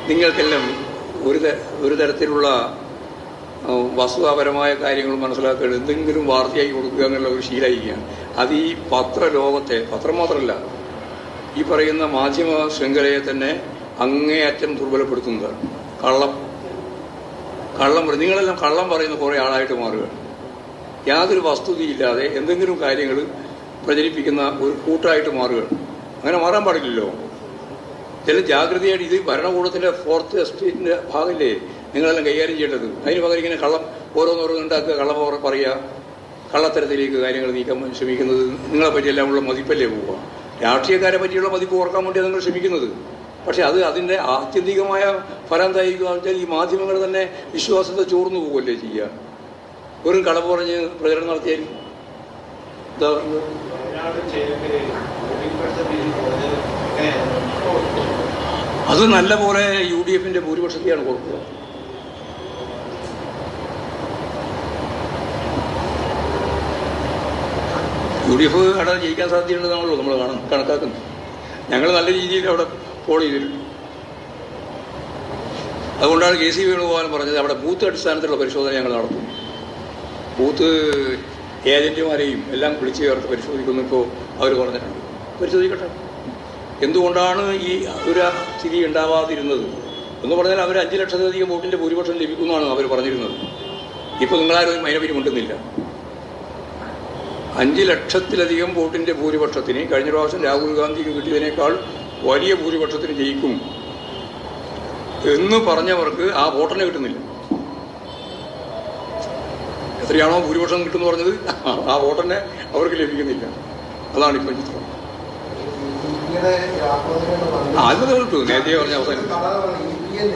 നിങ്ങൾക്കെല്ലാം ഒരു തരത്തിലുള്ള വസ്തുതാപരമായ കാര്യങ്ങൾ മനസ്സിലാക്കുക, എന്തെങ്കിലും വാർത്തയായി കൊടുക്കുക എന്നുള്ള ഒരു ശീലമായിരിക്കുകയാണ്. അത് ഈ പത്രലോകത്തെ, പത്രം മാത്രമല്ല, ഈ പറയുന്ന മാധ്യമ ശൃംഖലയെ തന്നെ അങ്ങേയറ്റം ദുർബലപ്പെടുത്തുന്നതാണ്. കള്ളം നിങ്ങളെല്ലാം കള്ളം പറയുന്ന കുറേ ആളായിട്ട് മാറുകയാണ്. യാതൊരു വസ്തുതയില്ലാതെ എന്തെങ്കിലും കാര്യങ്ങൾ പ്രചരിപ്പിക്കുന്ന ഒരു കൂട്ടായിട്ട് മാറുകയാണ്. അങ്ങനെ മാറാൻ പാടില്ലല്ലോ. ചില ജാഗ്രതയായിട്ട് ഇത് ഭരണകൂടത്തിൻ്റെ ഫോർത്ത് എസ്റ്റേറ്റിൻ്റെ ഭാഗമല്ലേ നിങ്ങളെല്ലാം കൈകാര്യം ചെയ്യേണ്ടത്. അതിന് പകരം ഇങ്ങനെ കള്ളം ഓരോന്നോരോന്നുണ്ടാക്കുക, കള്ളം പറയുക, കള്ളത്തരത്തിലേക്ക് കാര്യങ്ങൾ നീക്കാൻ ശ്രമിക്കുന്നത് നിങ്ങളെ പറ്റിയെല്ലാം ഉള്ള മതിപ്പല്ലേ പോവുക. രാഷ്ട്രീയക്കാരെ പറ്റിയുള്ള മതിപ്പ് ഓർക്കാൻ വേണ്ടിയാണ് നിങ്ങൾ ശ്രമിക്കുന്നത്. പക്ഷെ അതിൻ്റെ ആത്യന്തികമായ ഫലം എന്തായിരിക്കുക വെച്ചാൽ ഈ മാധ്യമങ്ങൾ തന്നെ വിശ്വാസത്തെ ചോർന്നു പോകുമല്ലേ ചെയ്യുക. വെറും കളവ് പറഞ്ഞ് പ്രചരണം നടത്തിയായിരിക്കും. അത് നല്ല പോലെ UDF-ന്റെ ഭൂരിപക്ഷത്തെയാണ് കൊടുക്കുക. UDF അവിടെ ജയിക്കാൻ സാധ്യതയുണ്ടെന്നാണല്ലോ നമ്മൾ കണക്കാക്കുന്നത്. ഞങ്ങൾ നല്ല രീതിയിൽ അവിടെ പോൾ ചെയ്തിട്ടുണ്ട്. അതുകൊണ്ടാണ് KC വേണുഗോപാലൻ പറഞ്ഞത് അവിടെ ബൂത്ത് അടിസ്ഥാനത്തിലുള്ള പരിശോധന ഞങ്ങൾ നടത്തും. ബൂത്ത് ഏജന്റുമാരെയും എല്ലാം വിളിച്ചു ചേർത്ത് പരിശോധിക്കുന്നു. ഇപ്പോൾ അവർ പറഞ്ഞിട്ടുണ്ട്, പരിശോധിക്കട്ടെ. എന്തുകൊണ്ടാണ് ഈ ഒരു സ്ഥിതി ഉണ്ടാവാതിരുന്നത് എന്ന് പറഞ്ഞാൽ അവർ 5 ലക്ഷത്തിലധികം വോട്ടിൻ്റെ ഭൂരിപക്ഷം ലഭിക്കുമെന്നാണ് അവർ പറഞ്ഞിരുന്നത്. ഇപ്പോൾ നിങ്ങളാരും അതിനെപ്പറ്റി മിണ്ടുന്നില്ല. 5 ലക്ഷത്തിലധികം വോട്ടിൻ്റെ ഭൂരിപക്ഷത്തിന് കഴിഞ്ഞ പ്രാവശ്യം രാഹുൽ ഗാന്ധിക്ക് കിട്ടിയതിനേക്കാൾ വലിയ ഭൂരിപക്ഷത്തിന് ജയിക്കും എന്ന് പറഞ്ഞവർക്ക് ആ വോട്ടിനെ കിട്ടുന്നില്ല. എത്രയാണോ ഭൂരിപക്ഷം കിട്ടുമെന്ന് പറഞ്ഞത് ആ വോട്ടിനെ അവർക്ക് ലഭിക്കുന്നില്ല. അതാണ് ഇപ്പം ചിത്രം. അത് കേട്ടു നേരത്തെ പറഞ്ഞ അവസാനം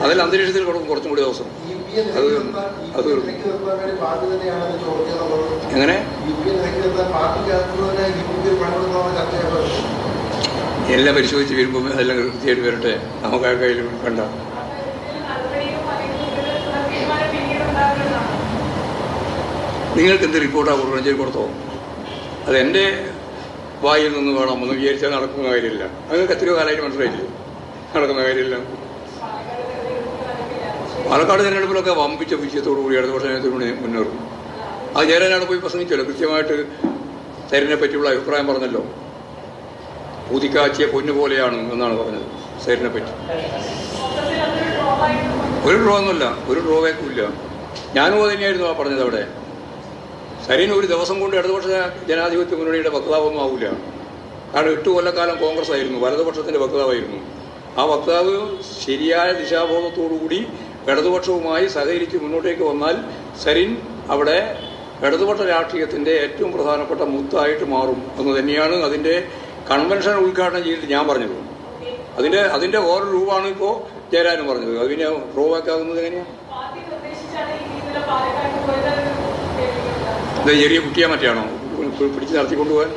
അതിൽ അന്തരീക്ഷത്തിൽ കൊടുക്കും കുറച്ചും കൂടി ദിവസം. അത് എങ്ങനെ എല്ലാം പരിശോധിച്ച് വരുമ്പോൾ അതെല്ലാം കൃത്യമായിട്ട് വരട്ടെ. നമുക്ക് ആ കയ്യിൽ കണ്ട നിങ്ങൾക്ക് എന്ത് റിപ്പോർട്ടാണ് കൊടുക്കണം ചെയ്ത് കൊടുത്തോ. അതെൻ്റെ വായിൽ നിന്ന് വേണം എന്ന് വിചാരിച്ചാൽ നടക്കുന്ന കാര്യമില്ല. നിങ്ങൾക്ക് എത്രയോ കാലമായിട്ട് മനസ്സിലായില്ലേ നടക്കുന്ന കാര്യമില്ല. പാലക്കാട് തെരഞ്ഞെടുപ്പിലൊക്കെ വമ്പിച്ച വിജയത്തോടു കൂടി ഇടതുപക്ഷ നേതൃത്വത്തിന് മുന്നേറും. അത് ജയരാജാണ് പോയി പ്രസംഗിച്ചല്ലോ, കൃത്യമായിട്ട് സൈരനെ പറ്റിയുള്ള അഭിപ്രായം പറഞ്ഞല്ലോ. ഊതിക്കാച്ചിയ പൊന്നു പോലെയാണ് എന്നാണ് പറഞ്ഞത് സൈരനെ പറ്റി. ഒരു ഡ്രോ ഒന്നുമില്ല, ഒരു ഡ്രോബാക്കും ഇല്ല. ഞാനും അത് തന്നെയായിരുന്നു ആ പറഞ്ഞത്. അവിടെ സൈരൻ ഒരു ദിവസം കൊണ്ട് ഇടതുപക്ഷ ജനാധിപത്യ മുന്നണിയുടെ വക്താവൊന്നും ആവില്ല. കാരണം 8 കൊല്ലക്കാലം കോൺഗ്രസ് ആയിരുന്നു, വലതുപക്ഷത്തിൻ്റെ വക്താവായിരുന്നു. ആ വക്താവ് ശരിയായ ദിശാബോധത്തോടുകൂടി ഇടതുപക്ഷവുമായി സഹകരിച്ച് മുന്നോട്ടേക്ക് വന്നാൽ സരിൻ അവിടെ ഇടതുപക്ഷ രാഷ്ട്രീയത്തിൻ്റെ ഏറ്റവും പ്രധാനപ്പെട്ട മുത്തായിട്ട് മാറും എന്ന് തന്നെയാണ് അതിൻ്റെ കൺവെൻഷൻ ഉദ്ഘാടനം ചെയ്തിട്ട് ഞാൻ പറഞ്ഞത്. അതിൻ്റെ ഓരോ രൂപമാണ് ഇപ്പോൾ ജയരാജൻ പറഞ്ഞത്. അത് പിന്നെ പ്രോവാക്കാകുന്നത് എങ്ങനെയാണ്? ചെറിയ കുട്ടിയെ മറ്റാണോ പിടിച്ച് നടത്തിക്കൊണ്ടുപോകാൻ?